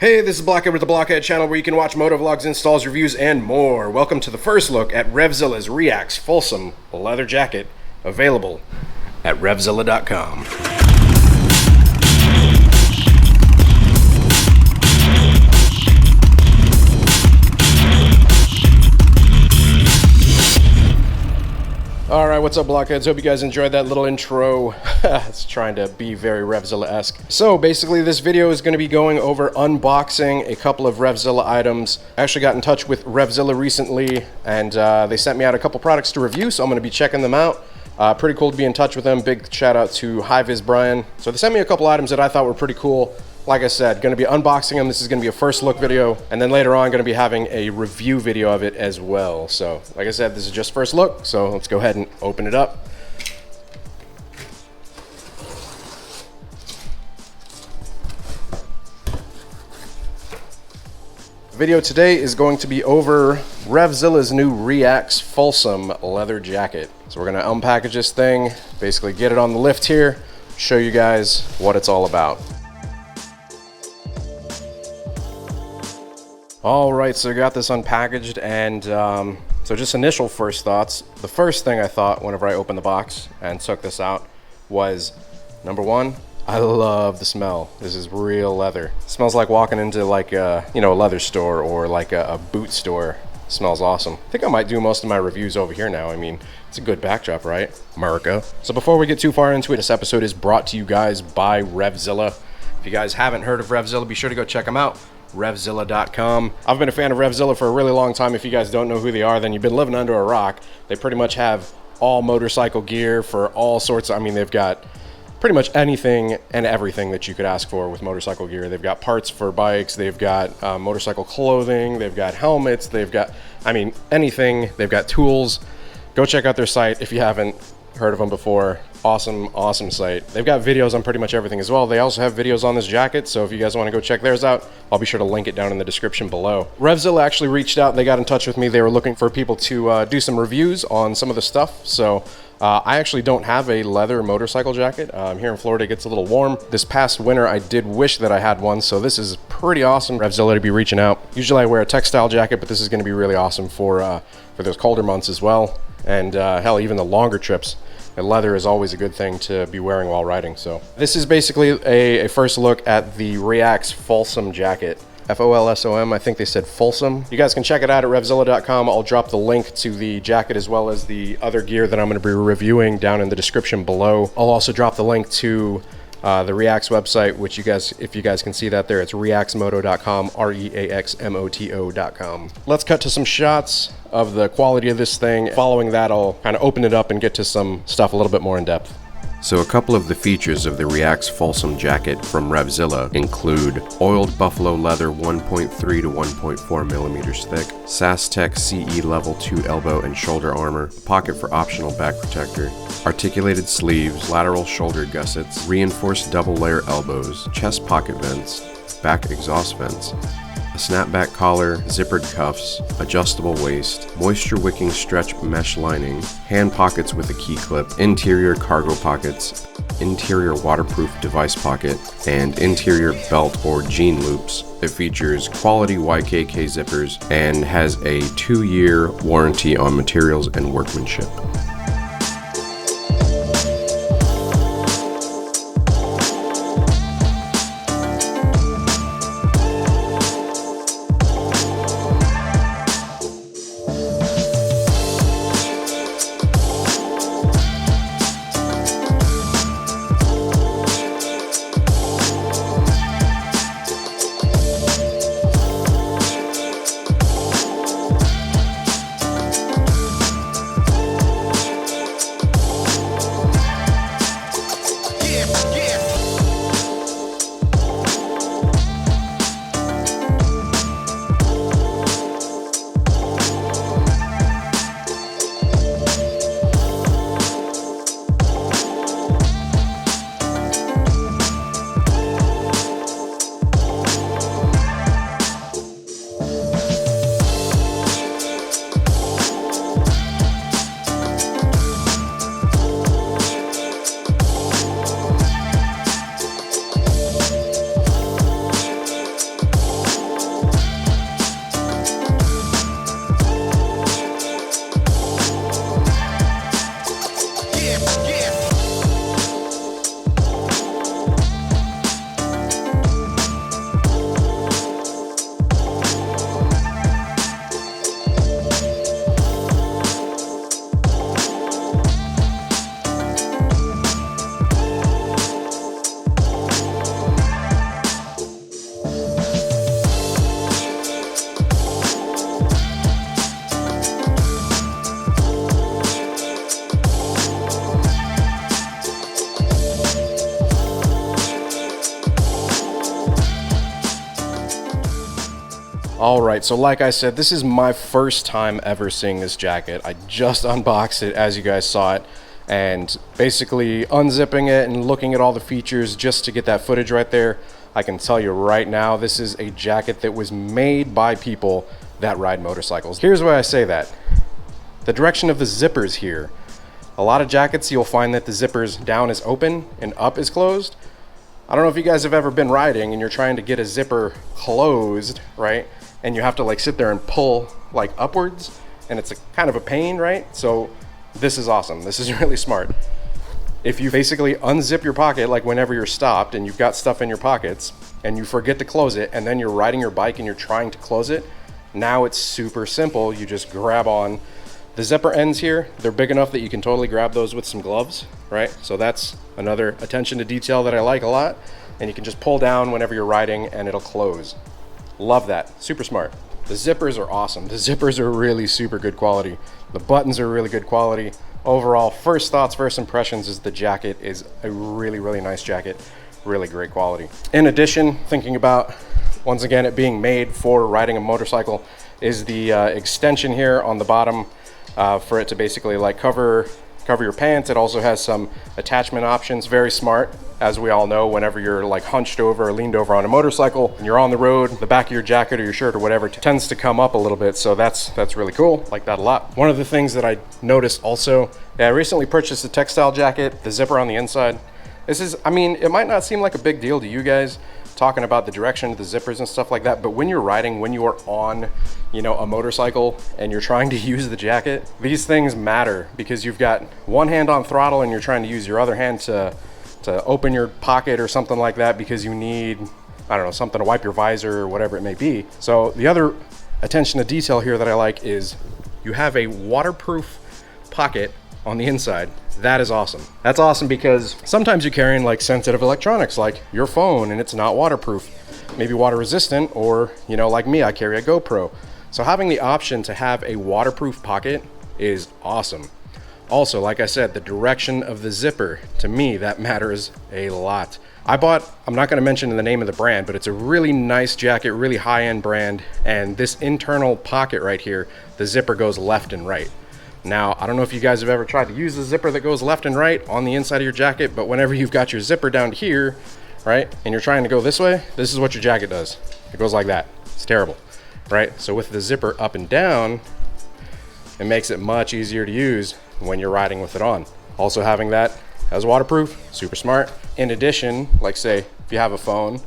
Hey, this is Blockhead with the Blockhead channel where you can watch moto vlogs, installs, reviews, and more. Welcome to the first look at RevZilla's REAX Folsom leather jacket, available at RevZilla.com. Alright, what's up, Blockheads? Hope you guys enjoyed that little intro. It's trying to be very RevZilla-esque. So basically this video is going to be going over unboxing a couple of RevZilla items. I actually got in touch with RevZilla recently and they sent me out a couple products to review, so I'm going to be checking them out. Pretty cool to be in touch with them. Big shout out to Hi-Vis Brian. So they sent me a couple items that I thought were pretty cool. Like I said, going to be unboxing them. This is going to be a first look video, and then later on going to be having a review video of it as well. So like I said, this is just first look, so let's go ahead and open it up. The video today is going to be over RevZilla's new REAX Folsom leather jacket. So we're going to unpackage this thing, basically get it on the lift here, show you guys what it's all about. All right, so I got this unpackaged, and so just initial first thoughts. The first thing I thought whenever I opened the box and took this out was, number one, I love the smell. This is real leather. It smells like walking into like a, a leather store or like a boot store. It smells awesome. I think I might do most of my reviews over here now. I mean, it's a good backdrop, right? America. So before we get too far into it, this episode is brought to you guys by RevZilla. If you guys haven't heard of RevZilla, be sure to go check them out. RevZilla.com. I've been a fan of RevZilla for a really long time. If you guys don't know who they are, then you've been living under a rock. They pretty much have all motorcycle gear for all sorts of, I mean, they've got pretty much anything and everything that you could ask for with motorcycle gear. They've got parts for bikes, they've got motorcycle clothing, they've got helmets, they've got, I mean, anything. They've got tools. Go check out their site if you haven't heard of them before. Awesome site. They've got videos on pretty much everything as well. They also have videos on this jacket, so if you guys want to go check theirs out, I'll be sure to link it down in the description below. RevZilla actually reached out. They got in touch with me. They were looking for people to do some reviews on some of the stuff. So I actually don't have a leather motorcycle jacket. Here in Florida, it gets a little warm. This past winter, I did wish that I had one, so this is pretty awesome. RevZilla to be reaching out. Usually I wear a textile jacket, but this is going to be really awesome for those colder months as well. And hell, even the longer trips. And leather is always a good thing to be wearing while riding. So this is basically a first look at the REAX Folsom jacket. F-O-L-S-O-M, I think they said Folsom. You guys can check it out at RevZilla.com. I'll drop the link to the jacket as well as the other gear that I'm going to be reviewing down in the description below. I'll also drop the link to the REAX website, which you guys, if you guys can see that there, it's reaxmoto.com, REAXMOTO.com. Let's cut to some shots of the quality of this thing. Following that, I'll kind of open it up and get to some stuff a little bit more in depth. So a couple of the features of the REAX Folsom jacket from RevZilla include oiled buffalo leather 1.3 to 1.4 millimeters thick, SASTEC CE level 2 elbow and shoulder armor, pocket for optional back protector, articulated sleeves, lateral shoulder gussets, reinforced double layer elbows, chest pocket vents, back exhaust vents, a snapback collar, zippered cuffs, adjustable waist, moisture wicking stretch mesh lining, hand pockets with a key clip, interior cargo pockets, interior waterproof device pocket, and interior belt or jean loops. It features quality YKK zippers and has a 2-year warranty on materials and workmanship. All right, so like I said, this is my first time ever seeing this jacket. I just unboxed it, as you guys saw it, and basically unzipping it and looking at all the features just to get that footage right there. I can tell you right now, this is a jacket that was made by people that ride motorcycles. Here's why I say that. The direction of the zippers here. A lot of jackets, you'll find that the zippers down is open and up is closed. I don't know if you guys have ever been riding and you're trying to get a zipper closed, right? And you have to like sit there and pull like upwards, and it's a kind of a pain, right? So this is awesome. This is really smart. If you basically unzip your pocket, like whenever you're stopped and you've got stuff in your pockets and you forget to close it, and then you're riding your bike and you're trying to close it, now it's super simple. You just grab on the zipper ends here. They're big enough that you can totally grab those with some gloves, right? So that's another attention to detail that I like a lot. And you can just pull down whenever you're riding and it'll close. Love that. Super smart. The zippers are awesome. The zippers are really super good quality. The buttons are really good quality. Overall, first thoughts, first impressions is the jacket is a really, really nice jacket. Really great quality. In addition, thinking about, once again, it being made for riding a motorcycle, is the extension here on the bottom for it to basically like cover your pants. It also has some attachment options. Very smart. As we all know, whenever you're like hunched over or leaned over on a motorcycle and you're on the road, the back of your jacket or your shirt or whatever tends to come up a little bit. So that's really cool. Like that a lot. One of the things that I noticed also, I recently purchased a textile jacket, the zipper on the inside. This is, I mean, it might not seem like a big deal to you guys talking about the direction of the zippers and stuff like that, but when you're riding, when you are on, you know, a motorcycle and you're trying to use the jacket, these things matter because you've got one hand on throttle and you're trying to use your other hand to open your pocket or something like that because you need, I don't know, something to wipe your visor or whatever it may be. So the other attention to detail here that I like is you have a waterproof pocket on the inside. That is awesome. That's awesome because sometimes you're carrying like sensitive electronics like your phone and it's not waterproof, maybe water resistant, or, you know, like me, I carry a GoPro. So having the option to have a waterproof pocket is awesome. Also, like I said, the direction of the zipper, to me, that matters a lot. I bought, I'm not going to mention the name of the brand, but it's a really nice jacket, really high-end brand, and this internal pocket right here, the zipper goes left and right. Now, I don't know if you guys have ever tried to use a zipper that goes left and right on the inside of your jacket, but whenever you've got your zipper down here, right, and you're trying to go this way, this is what your jacket does. It goes like that. It's terrible, right? So with the zipper up and down, it makes it much easier to use when you're riding with it on. Also having that as waterproof, super smart. In addition, like say, if you have a phone,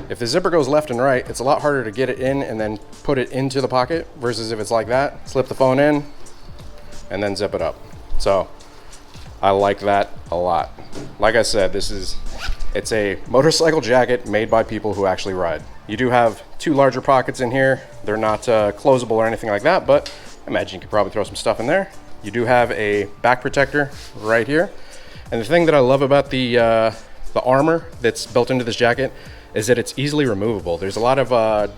if the zipper goes left and right, it's a lot harder to get it in and then put it into the pocket versus if it's like that, slip the phone in and then zip it up. So I like that a lot. Like I said, it's a motorcycle jacket made by people who actually ride. You do have two larger pockets in here. They're not closable or anything like that, but I imagine you could probably throw some stuff in there. You do have a back protector right here. And the thing that I love about the armor that's built into this jacket is that it's easily removable. There's a lot of, a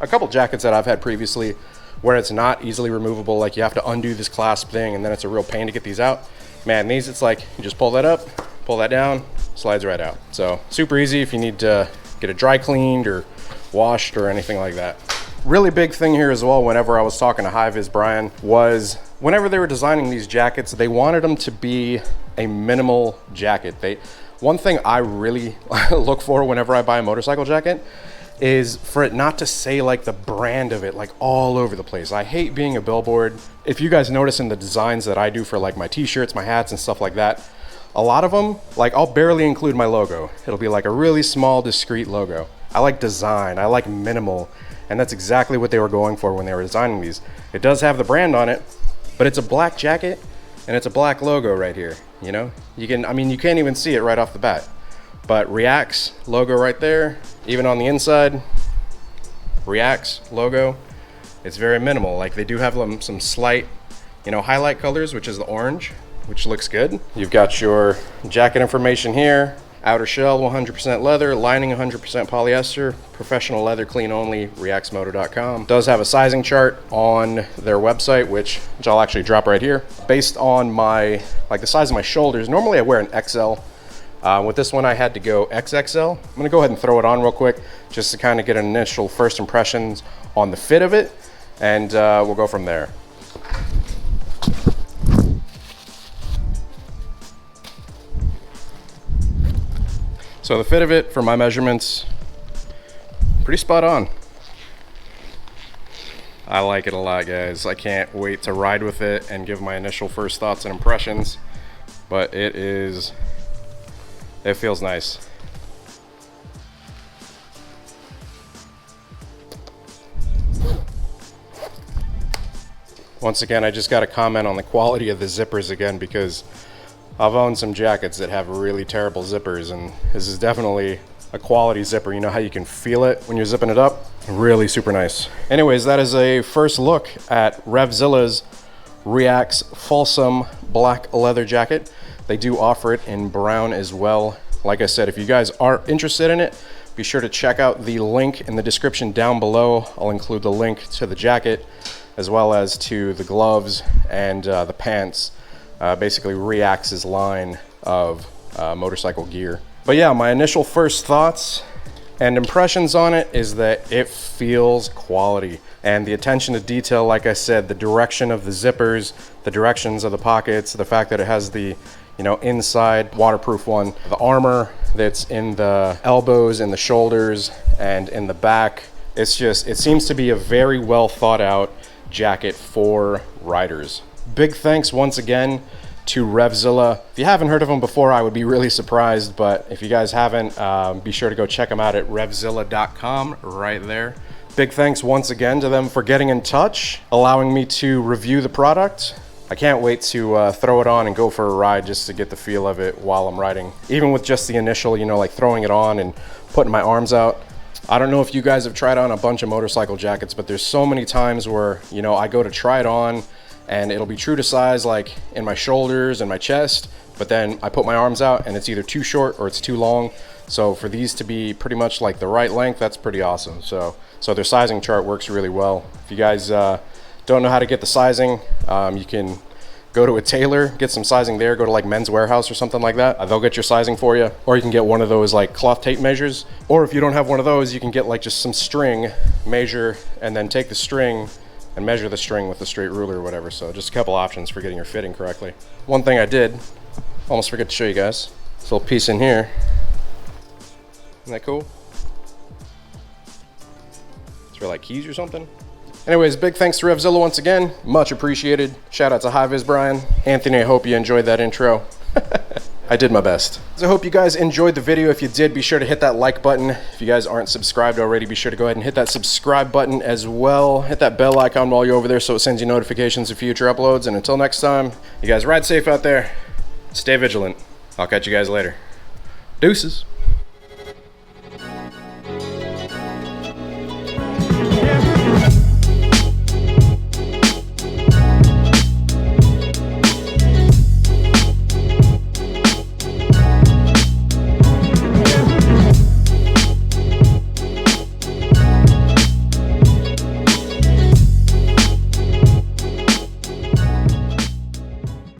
couple jackets that I've had previously where it's not easily removable. Like you have to undo this clasp thing and then it's a real pain to get these out. Man, these, it's like you just pull that up, pull that down, slides right out. So super easy if you need to get it dry cleaned or washed or anything like that. Really big thing here as well, whenever I was talking to High-Vis Brian, was whenever they were designing these jackets, they wanted them to be a minimal jacket. One thing I really look for whenever I buy a motorcycle jacket is for it not to say like the brand of it like all over the place. I hate being a billboard. If you guys notice in the designs that I do for like my t-shirts, my hats and stuff like that, a lot of them, like I'll barely include my logo. It'll be like a really small, discreet logo. I like design, I like minimal, and that's exactly what they were going for when they were designing these. It does have the brand on it, but it's a black jacket and it's a black logo right here, you know? You can't even see it right off the bat. But REAX logo right there, even on the inside, REAX logo, it's very minimal. Like they do have some slight, you know, highlight colors, which is the orange, which looks good. You've got your jacket information here. Outer shell 100% leather, lining 100% polyester, professional leather, clean only, reaxmoto.com. Does have a sizing chart on their website, which I'll actually drop right here. Based on the size of my shoulders, normally I wear an XL. With this one, I had to go XXL. I'm gonna go ahead and throw it on real quick just to kind of get an initial first impressions on the fit of it, and we'll go from there. So the fit of it, for my measurements, pretty spot on. I like it a lot, guys. I can't wait to ride with it and give my initial first thoughts and impressions, but it feels nice. Once again, I just got to comment on the quality of the zippers again, because I've owned some jackets that have really terrible zippers, and this is definitely a quality zipper. You know how you can feel it when you're zipping it up? Really super nice. Anyways, that is a first look at RevZilla's REAX Folsom black leather jacket. They do offer it in brown as well. Like I said, if you guys are interested in it, be sure to check out the link in the description down below. I'll include the link to the jacket as well as to the gloves and the pants. Basically REAX's line of motorcycle gear. But yeah, my initial first thoughts and impressions on it is that it feels quality. And the attention to detail, like I said, the direction of the zippers, the directions of the pockets, the fact that it has the, you know, inside waterproof one, the armor that's in the elbows, in the shoulders, and in the back. It's just, it seems to be a very well thought out jacket for riders. Big thanks once again to RevZilla. If you haven't heard of them before, I would be really surprised, but if you guys haven't, be sure to go check them out at RevZilla.com right there. Big thanks once again to them for getting in touch, allowing me to review the product. I can't wait to throw it on and go for a ride just to get the feel of it while I'm riding. Even with just the initial, you know, like throwing it on and putting my arms out. I don't know if you guys have tried on a bunch of motorcycle jackets, but there's so many times where, you know, I go to try it on and it'll be true to size, like in my shoulders and my chest, but then I put my arms out and it's either too short or it's too long. So for these to be pretty much like the right length, that's pretty awesome. So their sizing chart works really well. If you guys don't know how to get the sizing, you can go to a tailor, get some sizing there, go to like Men's Warehouse or something like that. They'll get your sizing for you. Or you can get one of those like cloth tape measures. Or if you don't have one of those, you can get like just some string, measure, and then take the string and measure the string with the straight ruler or whatever. So just a couple options for getting your fitting correctly. One thing I did, almost forget to show you guys, this little piece in here. Isn't that cool? It's for like keys or something. Anyways, big thanks to RevZilla once again. Much appreciated. Shout out to Hi Vis Brian. Anthony, I hope you enjoyed that intro. I did my best. So I hope you guys enjoyed the video. If you did, be sure to hit that like button. If you guys aren't subscribed already, be sure to go ahead and hit that subscribe button as well. Hit that bell icon while you're over there so it sends you notifications of future uploads. And until next time, you guys ride safe out there. Stay vigilant. I'll catch you guys later. Deuces.